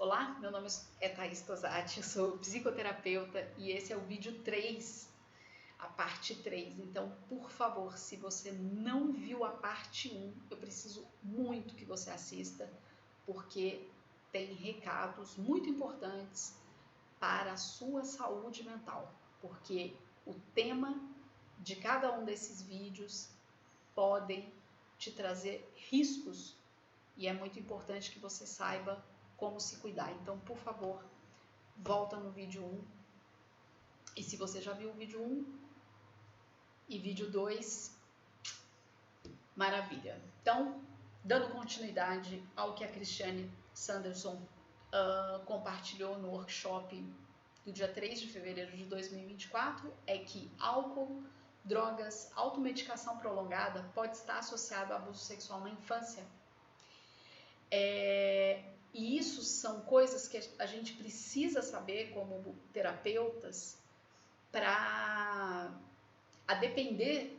Olá, meu nome é Thaís Tosati, eu sou psicoterapeuta e esse é o vídeo 3, a parte 3. Então, por favor, se você não viu a parte 1, eu preciso muito que você assista, porque tem recados muito importantes para a sua saúde mental, porque o tema de cada um desses vídeos podem te trazer riscos e é muito importante que você saiba como se cuidar. Então, por favor, volta no vídeo 1. E se você já viu o vídeo 1 e vídeo 2, maravilha. Então, dando continuidade ao que a Cristiane Sanderson compartilhou no workshop do dia 3 de fevereiro de 2024, é que álcool, drogas, automedicação prolongada pode estar associado a abuso sexual na infância. E isso são coisas que a gente precisa saber como terapeutas para, a depender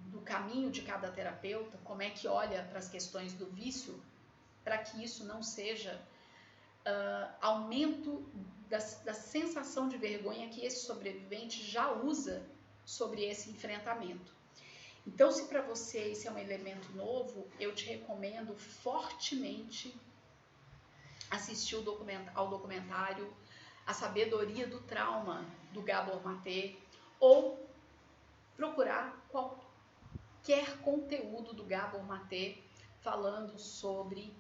do caminho de cada terapeuta, como é que olha para as questões do vício, para que isso não seja aumento da sensação de vergonha que esse sobrevivente já usa sobre esse enfrentamento. Então, se para você esse é um elemento novo, eu te recomendo fortemente assistir ao documentário A Sabedoria do Trauma, do Gabor Maté, ou procurar qualquer conteúdo do Gabor Maté falando sobre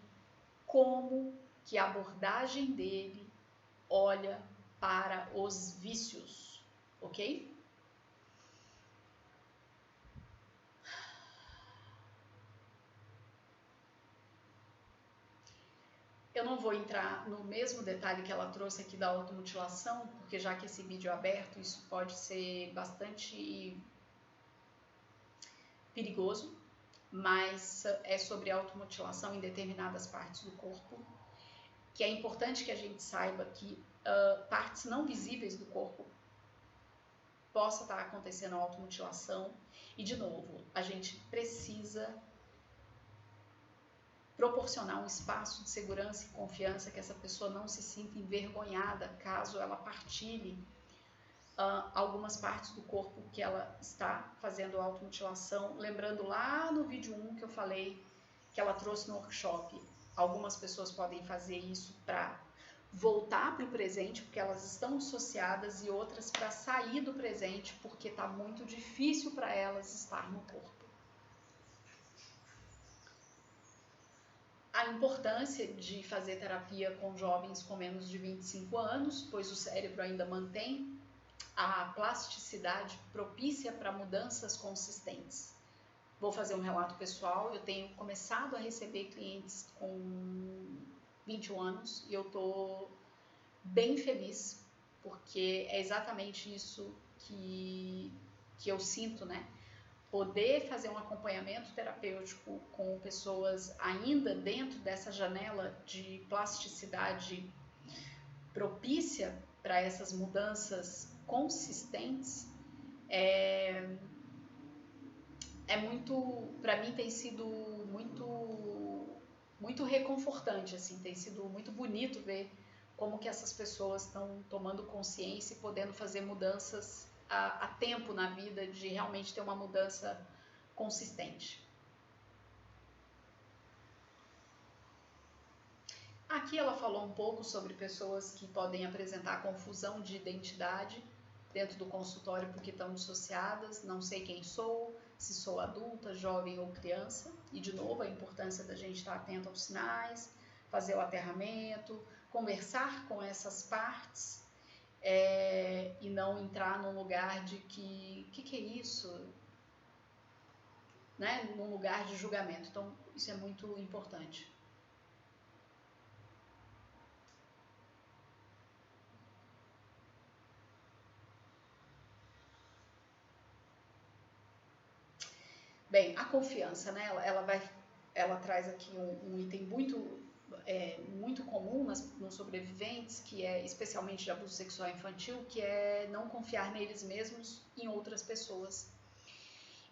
como que a abordagem dele olha para os vícios, ok? Eu não vou entrar no mesmo detalhe que ela trouxe aqui da automutilação, porque já que esse vídeo é aberto, isso pode ser bastante perigoso, mas é sobre automutilação em determinadas partes do corpo, que é importante que a gente saiba que partes não visíveis do corpo possa estar acontecendo a automutilação, e de novo, a gente precisa proporcionar um espaço de segurança e confiança, que essa pessoa não se sinta envergonhada caso ela partilhe algumas partes do corpo que ela está fazendo automutilação. Lembrando lá no vídeo 1 que eu falei, que ela trouxe no workshop, algumas pessoas podem fazer isso para voltar para o presente, porque elas estão dissociadas, e outras para sair do presente, porque está muito difícil para elas estar no corpo. A importância de fazer terapia com jovens com menos de 25 anos, pois o cérebro ainda mantém a plasticidade propícia para mudanças consistentes. Vou fazer um relato pessoal. Eu tenho começado a receber clientes com 21 anos e eu estou bem feliz, porque é exatamente isso que eu sinto, né? Poder fazer um acompanhamento terapêutico com pessoas ainda dentro dessa janela de plasticidade propícia para essas mudanças consistentes é muito, para mim tem sido muito reconfortante, assim, tem sido muito bonito ver como que essas pessoas estão tomando consciência e podendo fazer mudanças a tempo na vida, de realmente ter uma mudança consistente. Aqui ela falou um pouco sobre pessoas que podem apresentar confusão de identidade dentro do consultório porque estão dissociadas, não sei quem sou, se sou adulta, jovem ou criança. E de novo, a importância da gente estar atento aos sinais, fazer o aterramento, conversar com essas partes e não entrar num lugar de que é isso? Né? Num lugar de julgamento. Então, isso é muito importante. Bem, a confiança, né? Ela traz aqui um item muito comum nos sobreviventes, que é especialmente de abuso sexual infantil, que é não confiar neles mesmos e em outras pessoas.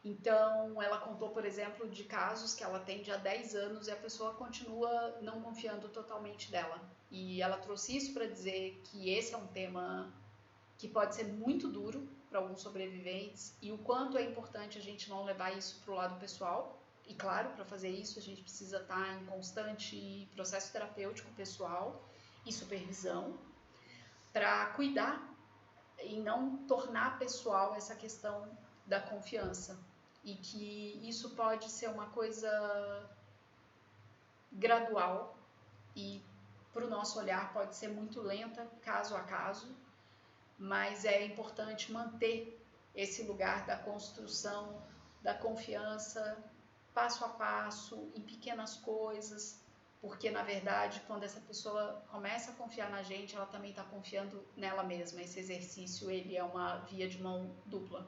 Então, ela contou, por exemplo, de casos que ela atende há 10 anos e a pessoa continua não confiando totalmente dela. E ela trouxe isso para dizer que esse é um tema que pode ser muito duro para alguns sobreviventes e o quanto é importante a gente não levar isso para o lado pessoal. E claro, para fazer isso a gente precisa estar em constante processo terapêutico pessoal e supervisão para cuidar e não tornar pessoal essa questão da confiança. E que isso pode ser uma coisa gradual e para o nosso olhar pode ser muito lenta, caso a caso, mas é importante manter esse lugar da construção, da confiança, passo a passo, em pequenas coisas, porque na verdade, quando essa pessoa começa a confiar na gente, ela também está confiando nela mesma. Esse exercício ele é uma via de mão dupla.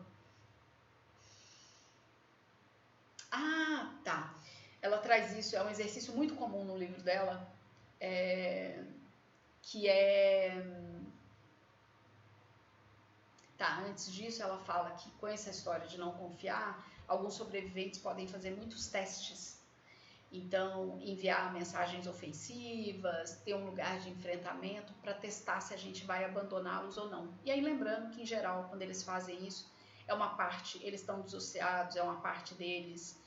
Ah, tá. Ela traz isso, é um exercício muito comum no livro dela, que é... Tá, antes disso ela fala que com essa história de não confiar, alguns sobreviventes podem fazer muitos testes. Então, enviar mensagens ofensivas, ter um lugar de enfrentamento para testar se a gente vai abandoná-los ou não. E aí lembrando que, em geral, quando eles fazem isso, é uma parte, eles estão dissociados, é uma parte deles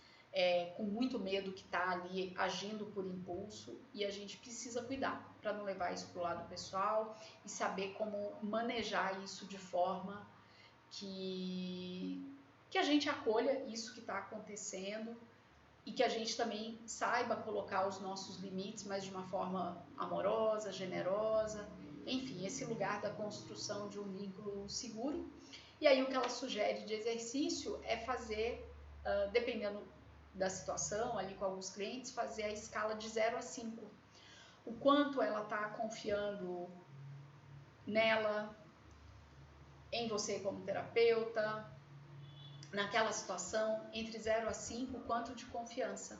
com muito medo que está ali agindo por impulso e a gente precisa cuidar para não levar isso para o lado pessoal e saber como manejar isso de forma que a gente acolha isso que está acontecendo e que a gente também saiba colocar os nossos limites, mas de uma forma amorosa, generosa, enfim, esse lugar da construção de um vínculo seguro. E aí o que ela sugere de exercício é fazer, dependendo da situação, ali com alguns clientes, fazer a escala de 0 a 5. O quanto ela está confiando nela, em você como terapeuta, naquela situação, entre 0 a 5, quanto de confiança,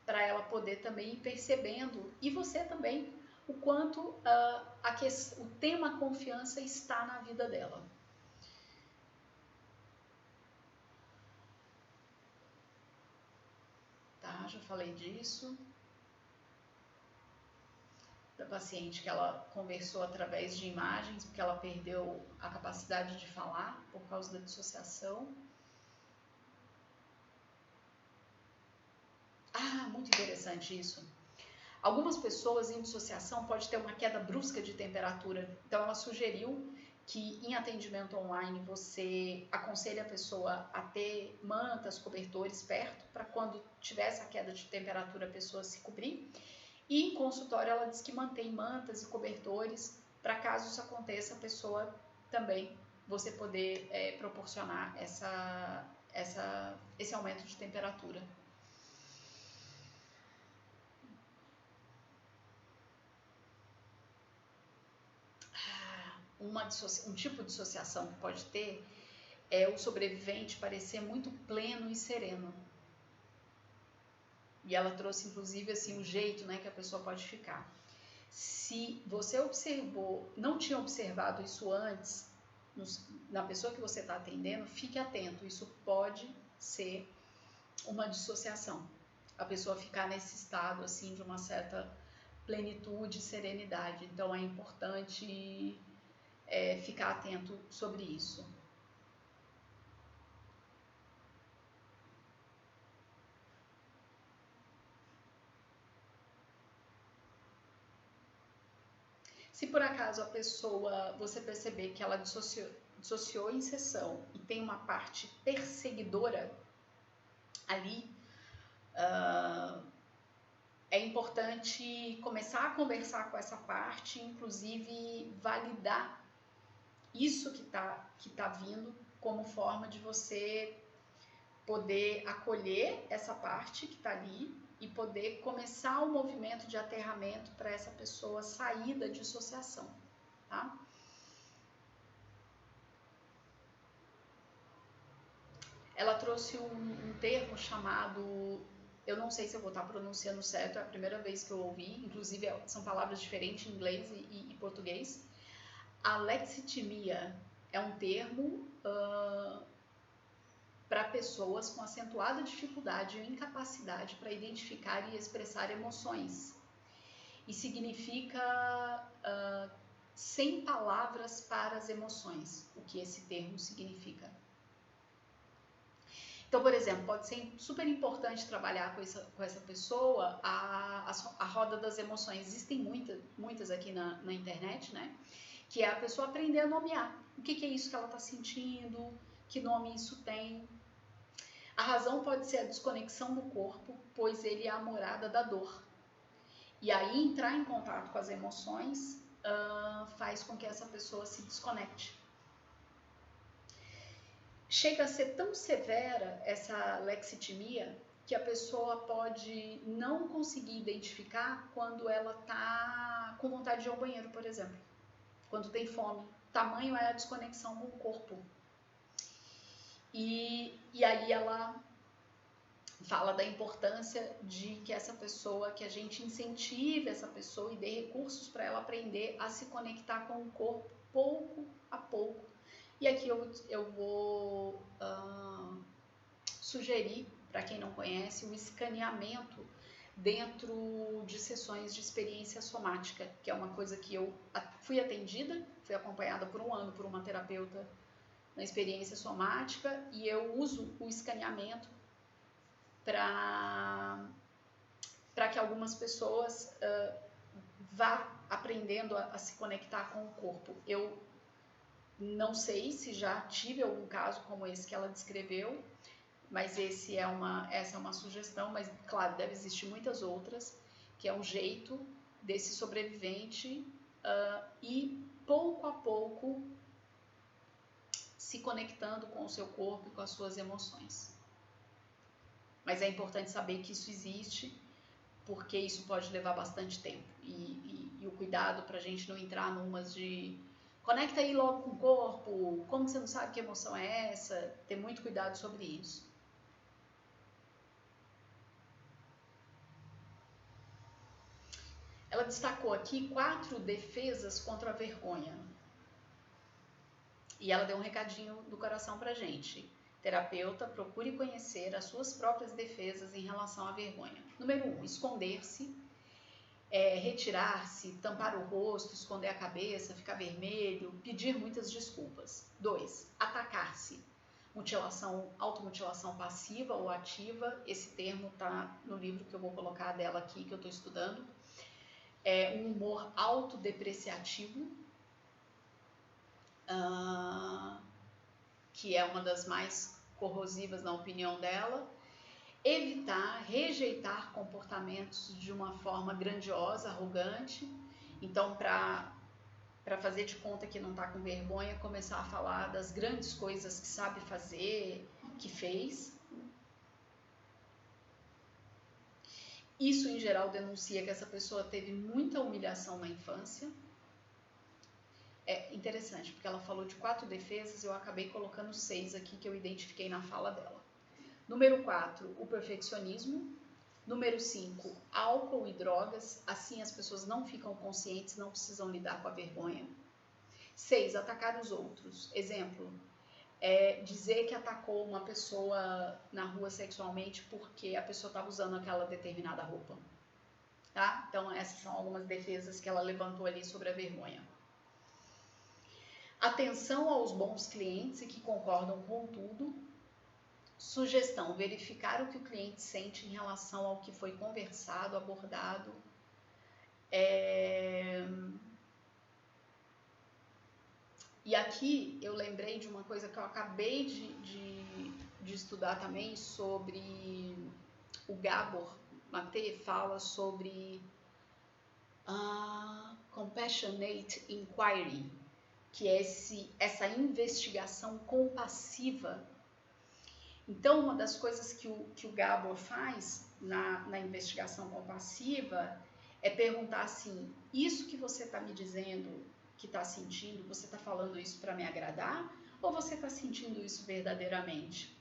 para ela poder também ir percebendo, e você também, o quanto o tema confiança está na vida dela. Tá, já falei disso. Da paciente que ela conversou através de imagens, porque ela perdeu a capacidade de falar por causa da dissociação. Ah, muito interessante isso. Algumas pessoas em dissociação podem ter uma queda brusca de temperatura, então ela sugeriu que em atendimento online você aconselha a pessoa a ter mantas, cobertores perto, para quando tiver essa queda de temperatura a pessoa se cobrir. E em consultório ela diz que mantém mantas e cobertores para caso isso aconteça, a pessoa também, você poder proporcionar esse aumento de temperatura. Um tipo de dissociação que pode ter é o sobrevivente parecer muito pleno e sereno. E ela trouxe, inclusive, assim, um jeito, né, que a pessoa pode ficar. Se você observou, não tinha observado isso antes, na pessoa que você está atendendo, fique atento. Isso pode ser uma dissociação. A pessoa ficar nesse estado, assim, de uma certa plenitude, serenidade. Então, é importante ficar atento sobre isso. Se por acaso a pessoa, você perceber que ela dissociou em sessão e tem uma parte perseguidora ali, é importante começar a conversar com essa parte, inclusive validar isso que tá vindo como forma de você poder acolher essa parte que está ali e poder começar o movimento de aterramento para essa pessoa sair da dissociação, tá? Ela trouxe um termo chamado, eu não sei se eu vou estar pronunciando certo, é a primeira vez que eu ouvi, inclusive são palavras diferentes em inglês e português. Alexitimia é um termo para pessoas com acentuada dificuldade ou incapacidade para identificar e expressar emoções. E significa sem palavras para as emoções, o que esse termo significa. Então, por exemplo, pode ser super importante trabalhar com essa pessoa a roda das emoções. Existem muitas aqui na internet, né? Que é a pessoa aprender a nomear. O que é isso que ela está sentindo? Que nome isso tem? A razão pode ser a desconexão do corpo, pois ele é a morada da dor. E aí, entrar em contato com as emoções faz com que essa pessoa se desconecte. Chega a ser tão severa essa lexitimia que a pessoa pode não conseguir identificar quando ela está com vontade de ir ao banheiro, por exemplo. Quando tem fome. Tamanho é a desconexão com o corpo. E aí ela fala da importância de que essa pessoa, que a gente incentive essa pessoa e dê recursos para ela aprender a se conectar com o corpo pouco a pouco. E aqui eu vou sugerir, para quem não conhece, o escaneamento dentro de sessões de experiência somática, que é uma coisa que eu fui atendida, fui acompanhada por um ano por uma terapeuta na experiência somática, e eu uso o escaneamento para que algumas pessoas vá aprendendo a se conectar com o corpo. Eu não sei se já tive algum caso como esse que ela descreveu, mas essa é uma sugestão, mas claro, deve existir muitas outras, que é um jeito desse sobrevivente ir pouco a pouco se conectando com o seu corpo e com as suas emoções. Mas é importante saber que isso existe, porque isso pode levar bastante tempo. E o cuidado para a gente não entrar numas de conecta aí logo com o corpo, como você não sabe que emoção é essa? Ter muito cuidado sobre isso. Ela destacou aqui 4 defesas contra a vergonha. E ela deu um recadinho do coração pra gente. Terapeuta, procure conhecer as suas próprias defesas em relação à vergonha. Número 1, esconder-se, retirar-se, tampar o rosto, esconder a cabeça, ficar vermelho, pedir muitas desculpas. 2, atacar-se. Mutilação, automutilação passiva ou ativa, esse termo está no livro que eu vou colocar dela aqui, que eu estou estudando. Um humor autodepreciativo, que é uma das mais corrosivas na opinião dela. Evitar, rejeitar comportamentos de uma forma grandiosa, arrogante. Então, para fazer de conta que não está com vergonha, começar a falar das grandes coisas que sabe fazer, que fez. Isso, em geral, denuncia que essa pessoa teve muita humilhação na infância. É interessante, porque ela falou de 4 defesas, eu acabei colocando 6 aqui que eu identifiquei na fala dela. Número 4, o perfeccionismo. Número 5, álcool e drogas, assim as pessoas não ficam conscientes, não precisam lidar com a vergonha. 6, atacar os outros. Exemplo, dizer que atacou uma pessoa na rua sexualmente porque a pessoa estava usando aquela determinada roupa. Tá? Então, essas são algumas defesas que ela levantou ali sobre a vergonha. Atenção aos bons clientes e que concordam com tudo. Sugestão, verificar o que o cliente sente em relação ao que foi conversado, abordado. E aqui eu lembrei de uma coisa que eu acabei de estudar também sobre o Gabor Mate, fala sobre compassionate inquiry, que é essa investigação compassiva. Então, uma das coisas que o Gabor faz na investigação compassiva é perguntar assim, isso que você está me dizendo, que está sentindo, você está falando isso para me agradar ou você está sentindo isso verdadeiramente?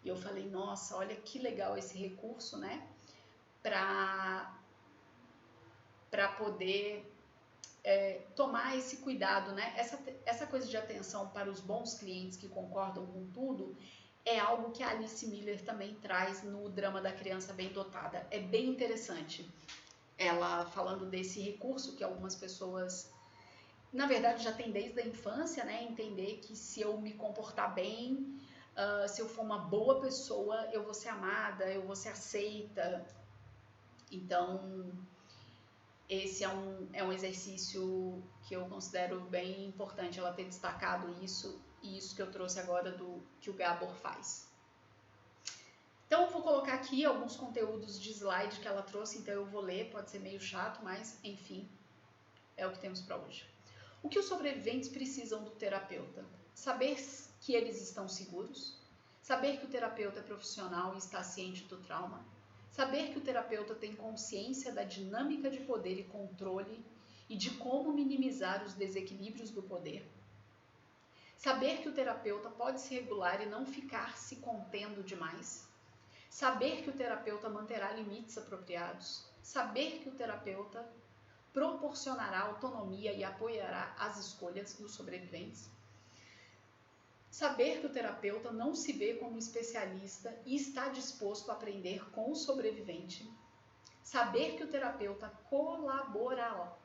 E eu falei, nossa, olha que legal esse recurso, né? Para poder tomar esse cuidado, né? Essa coisa de atenção para os bons clientes que concordam com tudo é algo que a Alice Miller também traz no Drama da Criança Bem Dotada. É bem interessante. Ela falando desse recurso que algumas pessoas, na verdade, já tem desde a infância, né? Entender que se eu me comportar bem, se eu for uma boa pessoa, eu vou ser amada, eu vou ser aceita. Então, esse é um exercício que eu considero bem importante, ela ter destacado isso, e isso que eu trouxe agora do que o Gabor faz. Então, eu vou colocar aqui alguns conteúdos de slide que ela trouxe, então eu vou ler, pode ser meio chato, mas, enfim, é o que temos para hoje. O que os sobreviventes precisam do terapeuta? Saber que eles estão seguros, saber que o terapeuta é profissional e está ciente do trauma, saber que o terapeuta tem consciência da dinâmica de poder e controle e de como minimizar os desequilíbrios do poder, saber que o terapeuta pode se regular e não ficar se contendo demais, saber que o terapeuta manterá limites apropriados, saber que o terapeuta proporcionará autonomia e apoiará as escolhas dos sobreviventes, saber que o terapeuta não se vê como especialista e está disposto a aprender com o sobrevivente, saber que o terapeuta colaborará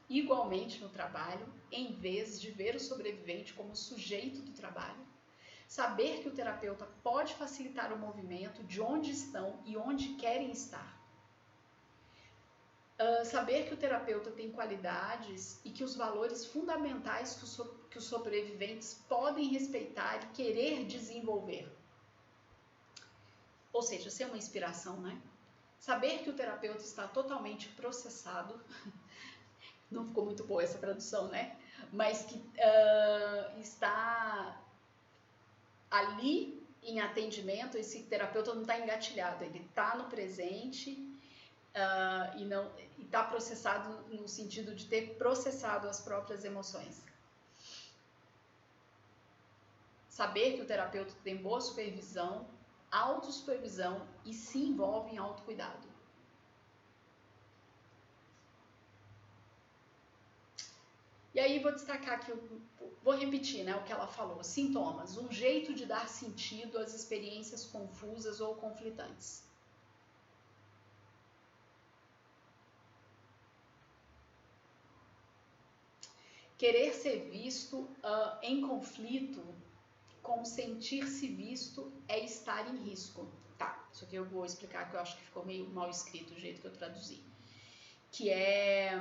igualmente no trabalho, em vez de ver o sobrevivente como sujeito do trabalho, saber que o terapeuta pode facilitar o movimento de onde estão e onde querem estar, saber que o terapeuta tem qualidades e que os valores fundamentais que os sobreviventes podem respeitar e querer desenvolver. Ou seja, ser uma inspiração, né? Saber que o terapeuta está totalmente processado, não ficou muito boa essa tradução, né? Mas que está ali em atendimento, esse terapeuta não está engatilhado, ele está no presente e está processado no sentido de ter processado as próprias emoções. Saber que o terapeuta tem boa supervisão, autossupervisão e se envolve em autocuidado. E aí vou destacar aqui, vou repetir, né, o que ela falou. Sintomas, um jeito de dar sentido às experiências confusas ou conflitantes. Querer ser visto em conflito com sentir-se visto é estar em risco. Tá, isso aqui eu vou explicar que eu acho que ficou meio mal escrito o jeito que eu traduzi. Que é,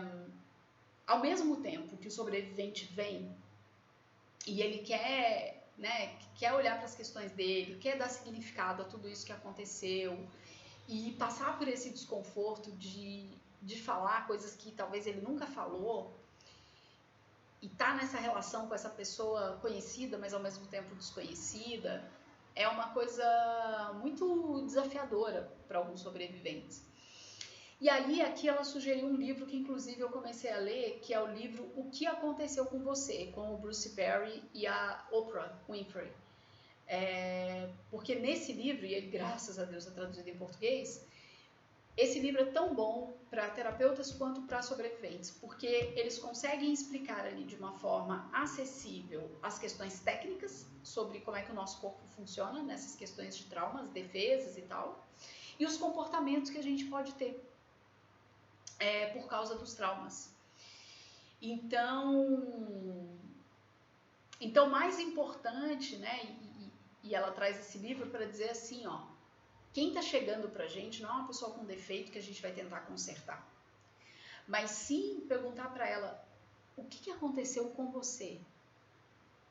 ao mesmo tempo que o sobrevivente vem e ele quer, né, quer olhar para as questões dele, quer dar significado a tudo isso que aconteceu e passar por esse desconforto de falar coisas que talvez ele nunca falou, e tá nessa relação com essa pessoa conhecida, mas ao mesmo tempo desconhecida, é uma coisa muito desafiadora para alguns sobreviventes. E aí, aqui ela sugeriu um livro que inclusive eu comecei a ler, que é o livro O que Aconteceu com Você, com o Bruce Perry e a Oprah Winfrey. Porque nesse livro, e ele, graças a Deus, é traduzido em português, esse livro é tão bom para terapeutas quanto para sobreviventes, porque eles conseguem explicar ali de uma forma acessível as questões técnicas sobre como é que o nosso corpo funciona nessas questões de traumas, defesas e tal, e os comportamentos que a gente pode ter por causa dos traumas. Então mais importante, né, e ela traz esse livro para dizer assim, ó, quem está chegando para a gente não é uma pessoa com defeito que a gente vai tentar consertar, mas sim perguntar para ela o que aconteceu com você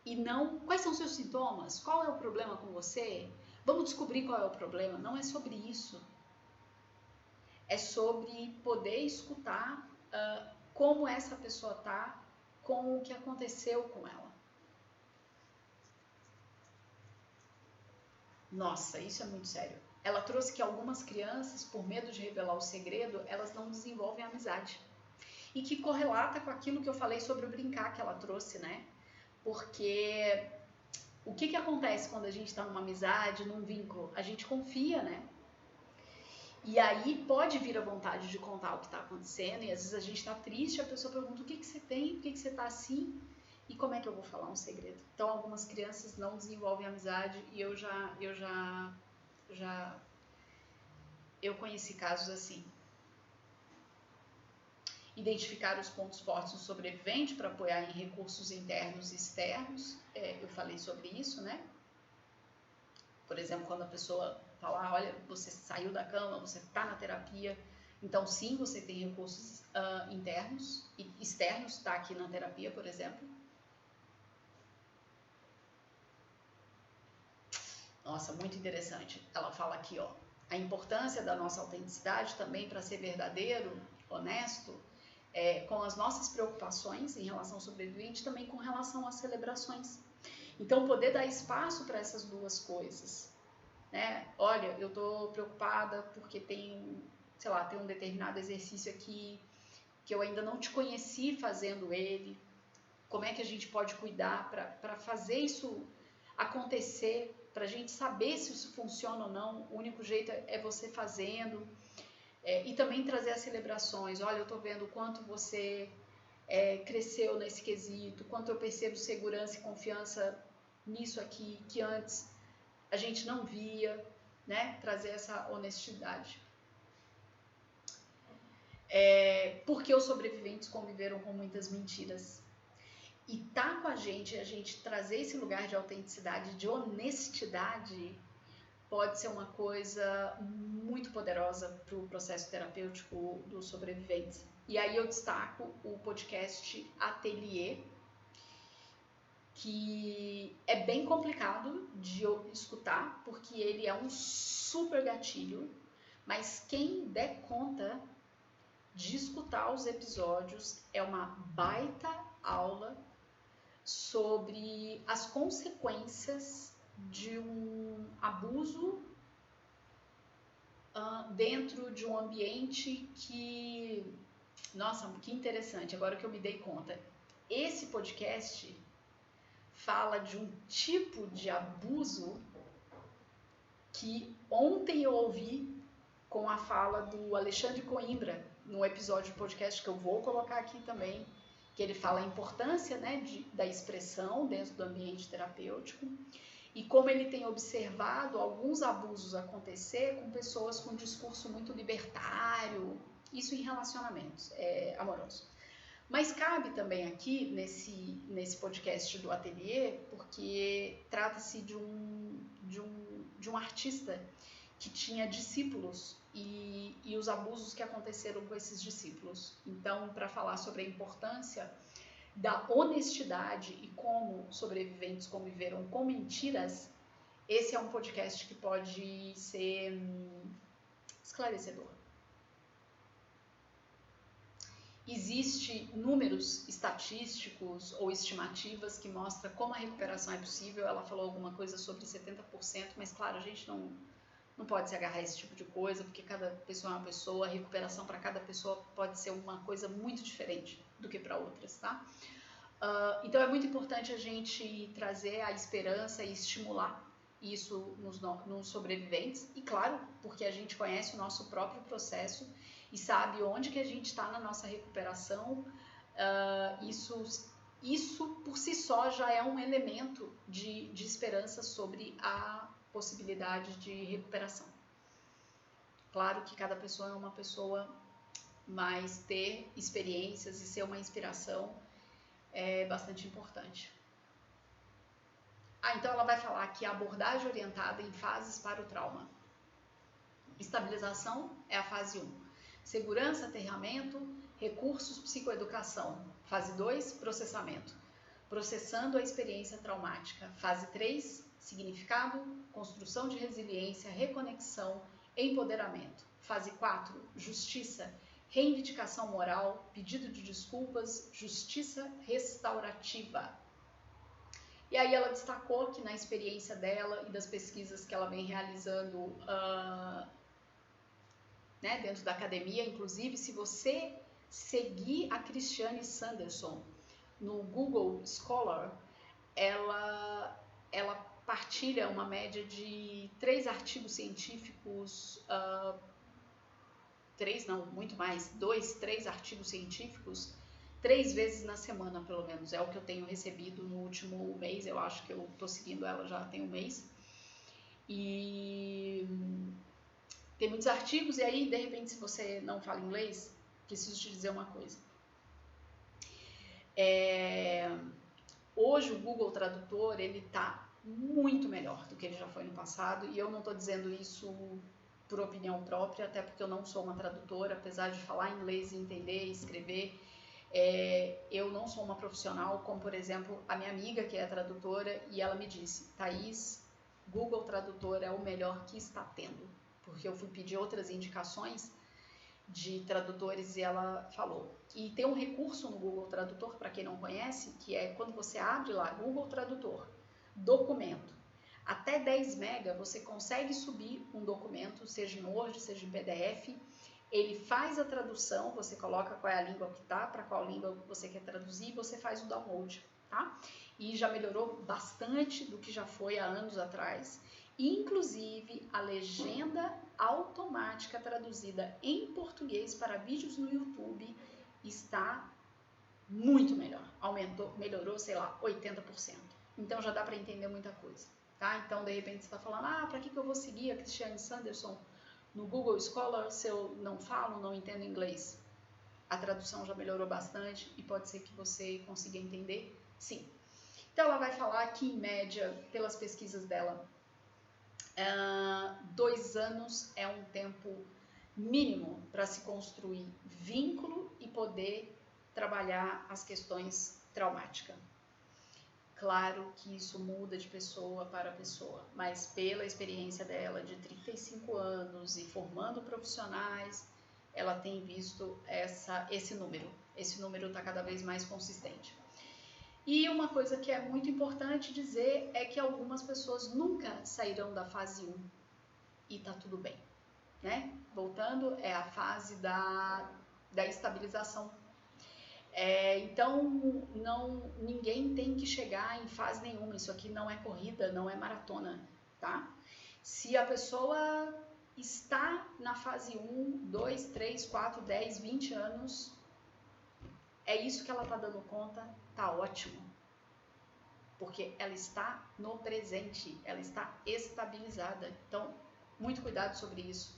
e não quais são os seus sintomas, qual é o problema com você, vamos descobrir qual é o problema. Não é sobre isso, é sobre poder escutar como essa pessoa está com o que aconteceu com ela. Nossa, isso é muito sério. Ela trouxe que algumas crianças, por medo de revelar o segredo, elas não desenvolvem amizade. E que correlata com aquilo que eu falei sobre o brincar que ela trouxe, né? Porque o que acontece quando a gente está numa amizade, num vínculo? A gente confia, né? E aí pode vir a vontade de contar o que está acontecendo, e às vezes a gente está triste, a pessoa pergunta, o que você tem? Por que você está assim? E como é que eu vou falar um segredo? Então, algumas crianças não desenvolvem amizade e eu conheci casos assim. Identificar os pontos fortes do sobrevivente para apoiar em recursos internos e externos. Eu falei sobre isso, né? Por exemplo, quando a pessoa fala, olha, você saiu da cama, você está na terapia, então sim, você tem recursos internos e externos, está aqui na terapia, por exemplo. Nossa, muito interessante. Ela fala aqui, ó, a importância da nossa autenticidade também para ser verdadeiro, honesto, com as nossas preocupações em relação ao sobrevivente, também com relação às celebrações. Então, poder dar espaço para essas duas coisas, né? Olha, eu tô preocupada porque tem, sei lá, tem um determinado exercício aqui que eu ainda não te conheci fazendo ele. Como é que a gente pode cuidar para fazer isso acontecer, para a gente saber se isso funciona ou não? O único jeito é você fazendo. E também trazer as celebrações. Olha, eu estou vendo o quanto você cresceu nesse quesito, quanto eu percebo segurança e confiança nisso aqui, que antes a gente não via, né? Trazer essa honestidade. Porque os sobreviventes conviveram com muitas mentiras. E tá com a gente trazer esse lugar de autenticidade, de honestidade, pode ser uma coisa muito poderosa para o processo terapêutico dos sobreviventes. E aí eu destaco o podcast Ateliê, que é bem complicado de eu escutar, porque ele é um super gatilho, mas quem der conta de escutar os episódios é uma baita aula sobre as consequências de um abuso dentro de um ambiente que... Nossa, que interessante, agora que eu me dei conta. Esse podcast fala de um tipo de abuso que ontem eu ouvi com a fala do Alexandre Coimbra, num episódio de podcast que eu vou colocar aqui também, que ele fala a importância, né, da expressão dentro do ambiente terapêutico e como ele tem observado alguns abusos acontecer com pessoas com um discurso muito libertário, isso em relacionamentos amorosos. Mas cabe também aqui, nesse podcast do Ateliê, porque trata-se de um artista que tinha discípulos e os abusos que aconteceram com esses discípulos. Então, para falar sobre a importância da honestidade e como sobreviventes conviveram com mentiras, esse é um podcast que pode ser esclarecedor. Existem números estatísticos ou estimativas que mostram como a recuperação é possível. Ela falou alguma coisa sobre 70%, mas claro, a gente não pode se agarrar a esse tipo de coisa, porque cada pessoa é uma pessoa, a recuperação para cada pessoa pode ser uma coisa muito diferente do que para outras, tá? Então é muito importante a gente trazer a esperança e estimular isso nos sobreviventes, e claro, porque a gente conhece o nosso próprio processo e sabe onde que a gente está na nossa recuperação, isso por si só já é um elemento de esperança sobre a possibilidade de recuperação. Claro que cada pessoa é uma pessoa, mas ter experiências e ser uma inspiração é bastante importante. Então ela vai falar que a abordagem orientada em fases para o trauma. Estabilização é a fase 1. Segurança, aterramento, recursos, psicoeducação. Fase 2, processamento. Processando a experiência traumática. Fase 3, significado, construção de resiliência, reconexão, empoderamento. Fase 4, justiça, reivindicação moral, pedido de desculpas, justiça restaurativa. E aí ela destacou que na experiência dela e das pesquisas que ela vem realizando né, dentro da academia, inclusive se você seguir a Christiane Sanderson no Google Scholar, ela partilha uma média de 3 artigos científicos, 3 não, muito mais, 2, 3 artigos científicos, 3 vezes na semana, pelo menos. É o que eu tenho recebido no último mês. Eu acho que eu tô seguindo ela já tem um mês. E tem muitos artigos, e aí, de repente, se você não fala inglês, preciso te dizer uma coisa. Hoje o Google Tradutor, ele tá muito melhor do que ele já foi no passado, e eu não tô dizendo isso por opinião própria, até porque eu não sou uma tradutora, apesar de falar inglês e entender e escrever, eu não sou uma profissional, como por exemplo a minha amiga que é tradutora, e ela me disse, Thaís, Google Tradutor é o melhor que está tendo, porque eu fui pedir outras indicações de tradutores e ela falou. E tem um recurso no Google Tradutor, para quem não conhece, que é quando você abre lá, Google Tradutor, documento, até 10 MB você consegue subir um documento, seja em Word, seja em PDF, ele faz a tradução, você coloca qual é a língua que tá, para qual língua você quer traduzir, e você faz o download, tá? E já melhorou bastante do que já foi há anos atrás. Inclusive, a legenda automática traduzida em português para vídeos no YouTube está muito melhor. Melhorou, sei lá, 80%. Então já dá para entender muita coisa, tá? Então, de repente, você está falando, para que eu vou seguir a Christiane Sanderson no Google Scholar se eu não falo, não entendo inglês? A tradução já melhorou bastante e pode ser que você consiga entender, sim. Então, ela vai falar que, em média, pelas pesquisas dela, 2 anos é um tempo mínimo para se construir vínculo e poder trabalhar as questões traumáticas. Claro que isso muda de pessoa para pessoa, mas pela experiência dela de 35 anos e formando profissionais, ela tem visto esse número. Esse número está cada vez mais consistente. E uma coisa que é muito importante dizer é que algumas pessoas nunca sairão da fase 1 e tá tudo bem, né? Voltando, é a fase da estabilização. Então, ninguém tem que chegar em fase nenhuma, isso aqui não é corrida, não é maratona, tá? Se a pessoa está na fase 1, 2, 3, 4, 10, 20 anos, é isso que ela tá dando conta, tá ótimo. Porque ela está no presente, ela está estabilizada. Então, muito cuidado sobre isso.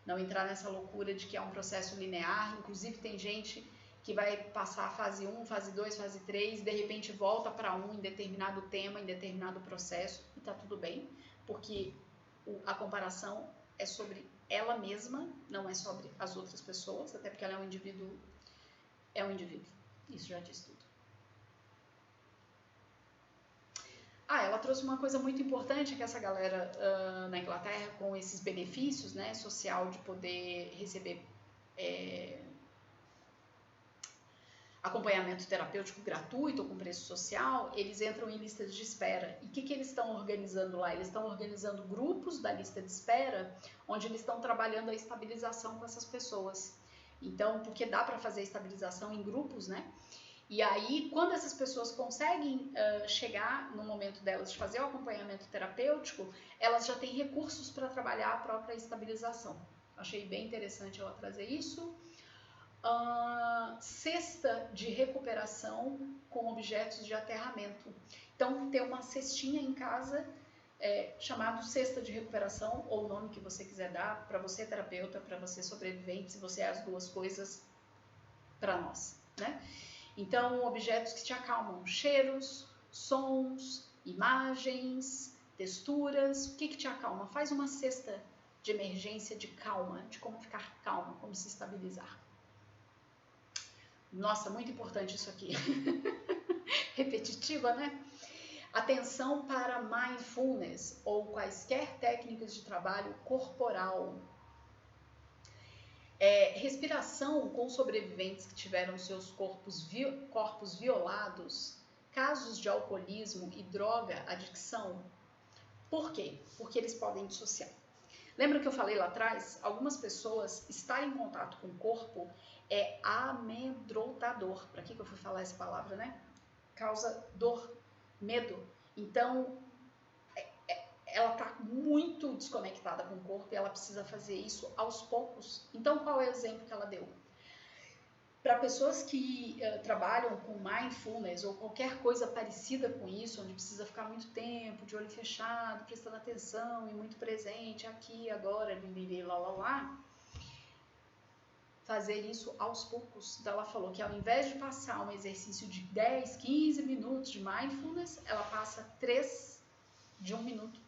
Não entrar nessa loucura de que é um processo linear. Inclusive, tem gente que vai passar a fase 1, fase 2, fase 3, de repente volta para 1 em determinado tema, em determinado processo, e tá tudo bem, porque a comparação é sobre ela mesma, não é sobre as outras pessoas, até porque ela é um indivíduo. Isso já diz tudo. Ela trouxe uma coisa muito importante, que essa galera na Inglaterra, com esses benefícios, né, social, de poder receber acompanhamento terapêutico gratuito ou com preço social, eles entram em listas de espera. E o que eles estão organizando lá? Eles estão organizando grupos da lista de espera, onde eles estão trabalhando a estabilização com essas pessoas. Então, porque dá para fazer a estabilização em grupos, né? E aí, quando essas pessoas conseguem chegar no momento delas de fazer o acompanhamento terapêutico, elas já têm recursos para trabalhar a própria estabilização. Achei bem interessante ela trazer isso. Cesta de recuperação com objetos de aterramento. Então, ter uma cestinha em casa chamado cesta de recuperação, ou o nome que você quiser dar, para você terapeuta, para você sobrevivente, se você é as duas coisas, para nós, né? Então, objetos que te acalmam, cheiros, sons, imagens, texturas, o que te acalma? Faz uma cesta de emergência de calma, de como ficar calma, como se estabilizar. Nossa, muito importante isso aqui. Repetitiva, né? Atenção para mindfulness ou quaisquer técnicas de trabalho corporal. Respiração com sobreviventes que tiveram seus corpos violados, casos de alcoolismo e droga, adicção. Por quê? Porque eles podem dissociar. Lembra que eu falei lá atrás? Algumas pessoas estarem em contato com o corpo é amedrontador. Para que eu fui falar essa palavra, né? Causa dor, medo. Então, ela está muito desconectada com o corpo e ela precisa fazer isso aos poucos. Então, qual é o exemplo que ela deu? Para pessoas que trabalham com mindfulness ou qualquer coisa parecida com isso, onde precisa ficar muito tempo, de olho fechado, prestando atenção e muito presente, aqui, agora, lá, fazer isso aos poucos. Então ela falou que ao invés de passar um exercício de 10, 15 minutos de mindfulness, ela passa 3 de 1 minuto.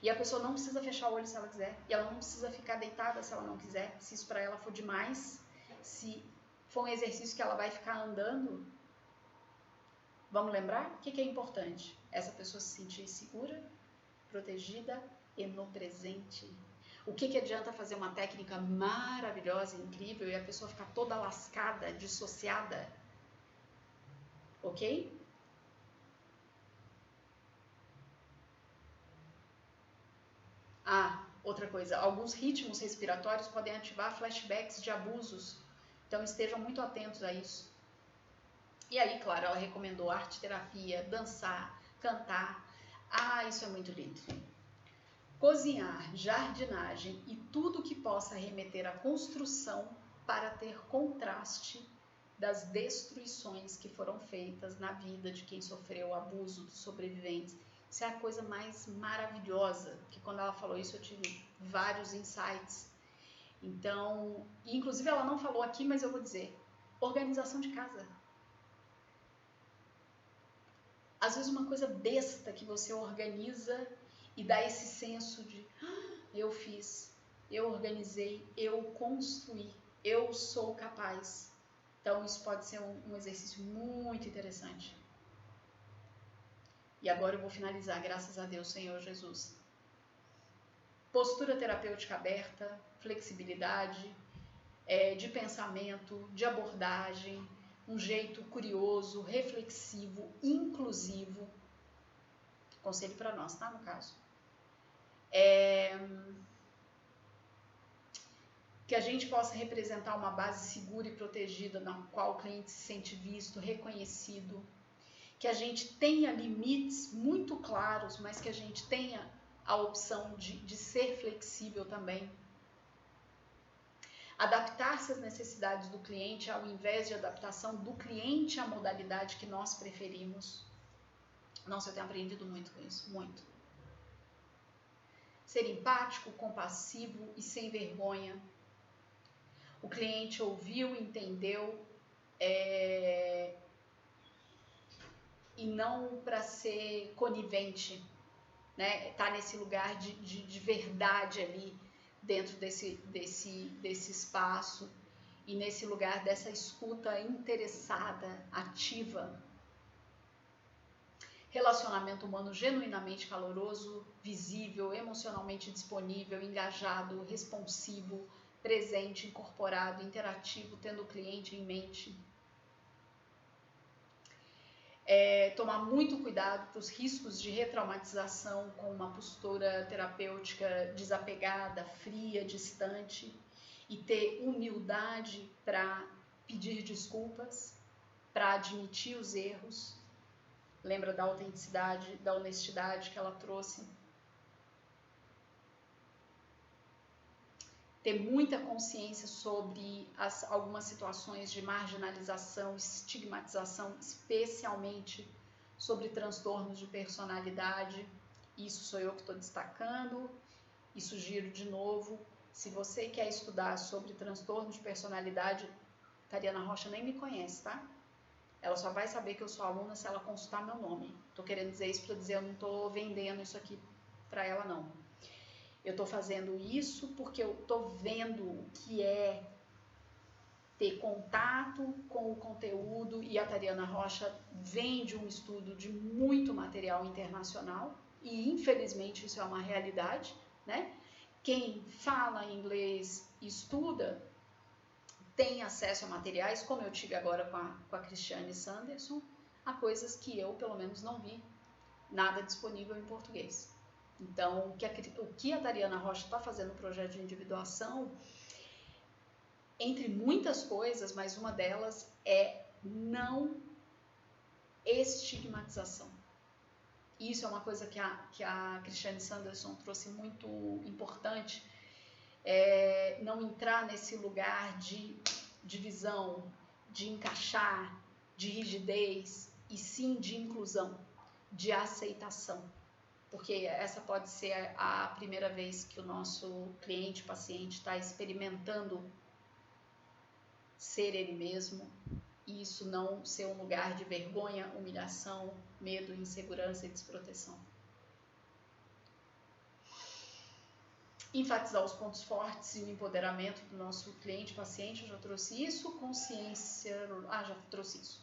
E a pessoa não precisa fechar o olho se ela quiser, e ela não precisa ficar deitada se ela não quiser, se isso para ela for demais. Se for um exercício que ela vai ficar andando, vamos lembrar o que é importante? Essa pessoa se sentir segura, protegida e no presente. O que adianta fazer uma técnica maravilhosa, incrível, e a pessoa ficar toda lascada, dissociada? Ok? Outra coisa, alguns ritmos respiratórios podem ativar flashbacks de abusos. Então estejam muito atentos a isso. E aí, claro, ela recomendou arte terapia, dançar, cantar. Isso é muito lindo. Cozinhar, jardinagem e tudo que possa remeter à construção para ter contraste das destruições que foram feitas na vida de quem sofreu abuso, dos sobreviventes. Isso é a coisa mais maravilhosa, que quando ela falou isso eu tive vários insights. Então, inclusive ela não falou aqui, mas eu vou dizer, organização de casa. Às vezes uma coisa besta que você organiza e dá esse senso de eu fiz, eu organizei, eu construí, eu sou capaz. Então isso pode ser um exercício muito interessante. E agora eu vou finalizar, graças a Deus, Senhor Jesus. Postura terapêutica aberta, flexibilidade, de pensamento, de abordagem, um jeito curioso, reflexivo, inclusivo. Conselho para nós, tá? No caso. Que a gente possa representar uma base segura e protegida na qual o cliente se sente visto, reconhecido. Que a gente tenha limites muito claros, mas que a gente tenha a opção de ser flexível também. Adaptar-se às necessidades do cliente ao invés de adaptação do cliente à modalidade que nós preferimos. Nossa, eu tenho aprendido muito com isso, muito. Ser empático, compassivo e sem vergonha. O cliente ouviu, entendeu, e não para ser conivente, né? Tá nesse lugar de verdade ali dentro desse espaço e nesse lugar dessa escuta interessada, ativa. Relacionamento humano genuinamente caloroso, visível, emocionalmente disponível, engajado, responsivo, presente, incorporado, interativo, tendo o cliente em mente. Tomar muito cuidado para os riscos de retraumatização com uma postura terapêutica desapegada, fria, distante, e ter humildade para pedir desculpas, para admitir os erros. Lembra da autenticidade, da honestidade que ela trouxe? Ter muita consciência sobre algumas situações de marginalização, estigmatização, especialmente sobre transtornos de personalidade. Isso sou eu que estou destacando e sugiro de novo, se você quer estudar sobre transtorno de personalidade, Tariana Rocha nem me conhece, tá? Ela só vai saber que eu sou aluna se ela consultar meu nome. Tô querendo dizer isso para dizer eu não tô vendendo isso aqui para ela não. Eu estou fazendo isso porque eu estou vendo o que é ter contato com o conteúdo, e a Tariana Rocha vem de um estudo de muito material internacional, e infelizmente isso é uma realidade, né? Quem fala inglês e estuda tem acesso a materiais, como eu tive agora com a Cristiane Sanderson, a coisas que eu, pelo menos, não vi nada disponível em português. Então, o que a Tariana Rocha está fazendo no projeto de individuação, entre muitas coisas, mas uma delas é não estigmatização. Isso é uma coisa que a Cristiane Sanderson trouxe muito importante, não entrar nesse lugar de de visão, de encaixar, de rigidez, e sim de inclusão, de aceitação. Porque essa pode ser a primeira vez que o nosso cliente, paciente, está experimentando ser ele mesmo, e isso não ser um lugar de vergonha, humilhação, medo, insegurança e desproteção. Enfatizar os pontos fortes e o empoderamento do nosso cliente, paciente, eu já trouxe isso. Consciência, já trouxe isso.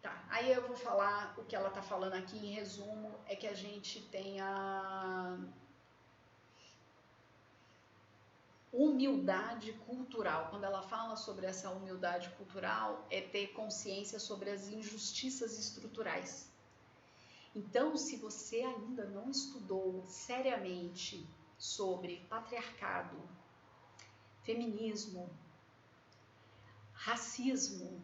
Tá, aí eu vou falar o que ela tá falando aqui em resumo, é que a gente tenha humildade cultural. Quando ela fala sobre essa humildade cultural, é ter consciência sobre as injustiças estruturais. Então, se você ainda não estudou seriamente sobre patriarcado, feminismo, racismo,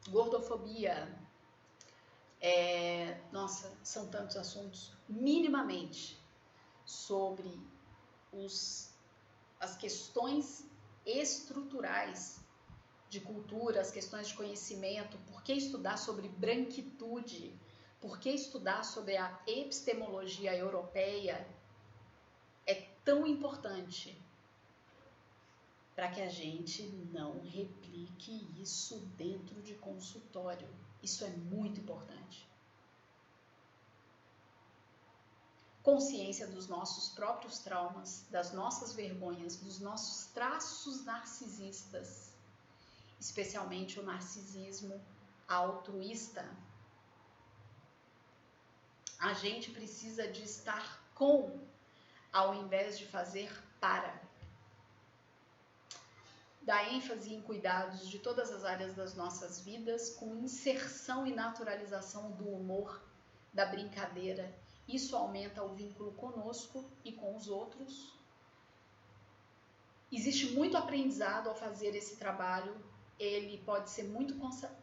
gordofobia, nossa, são tantos assuntos, minimamente sobre as questões estruturais de cultura, as questões de conhecimento, por que estudar sobre branquitude, por que estudar sobre a epistemologia europeia é tão importante para que a gente não replique isso dentro de consultório. Isso é muito importante. Consciência dos nossos próprios traumas, das nossas vergonhas, dos nossos traços narcisistas, especialmente o narcisismo altruísta. A gente precisa de estar com, ao invés de fazer para. Dar ênfase em cuidados de todas as áreas das nossas vidas, com inserção e naturalização do humor, da brincadeira. Isso aumenta o vínculo conosco e com os outros. Existe muito aprendizado ao fazer esse trabalho. Ele pode ser muito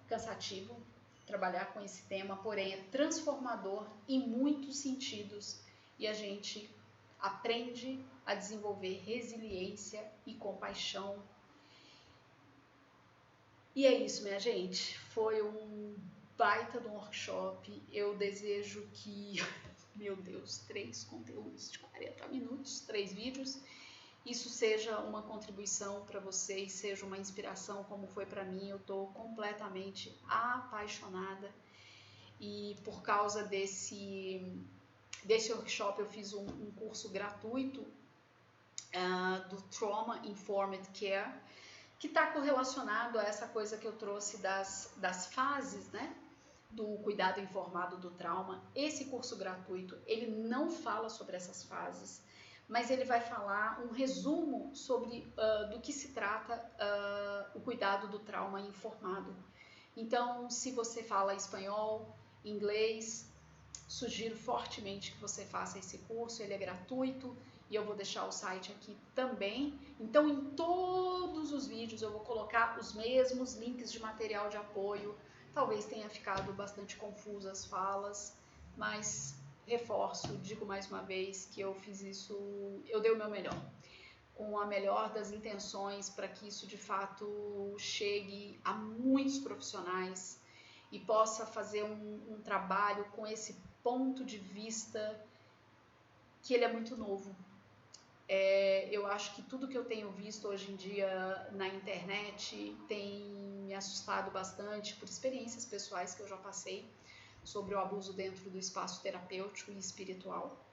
cansativo, trabalhar com esse tema, porém é transformador em muitos sentidos. E a gente aprende a desenvolver resiliência e compaixão. E é isso, minha gente. Foi um baita de um workshop. Eu desejo que, meu Deus, 3 conteúdos de 40 minutos, 3 vídeos. Isso seja uma contribuição para vocês, seja uma inspiração como foi para mim. Eu estou completamente apaixonada. E por causa desse workshop eu fiz um curso gratuito do Trauma Informed Care, que está correlacionado a essa coisa que eu trouxe das fases, né, do cuidado informado do trauma. Esse curso gratuito, ele não fala sobre essas fases, mas ele vai falar um resumo sobre do que se trata o cuidado do trauma informado. Então, se você fala espanhol, inglês, sugiro fortemente que você faça esse curso, ele é gratuito. E eu vou deixar o site aqui também. Então, em todos os vídeos eu vou colocar os mesmos links de material de apoio. Talvez tenha ficado bastante confuso as falas, mas reforço, digo mais uma vez que eu fiz isso, eu dei o meu melhor, com a melhor das intenções para que isso de fato chegue a muitos profissionais e possa fazer um trabalho com esse ponto de vista que ele é muito novo. Eu acho que tudo que eu tenho visto hoje em dia na internet tem me assustado bastante por experiências pessoais que eu já passei sobre o abuso dentro do espaço terapêutico e espiritual.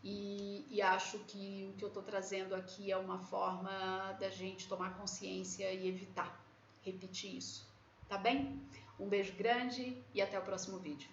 E acho que o que eu estou trazendo aqui é uma forma da gente tomar consciência e evitar repetir isso. Tá bem? Um beijo grande e até o próximo vídeo.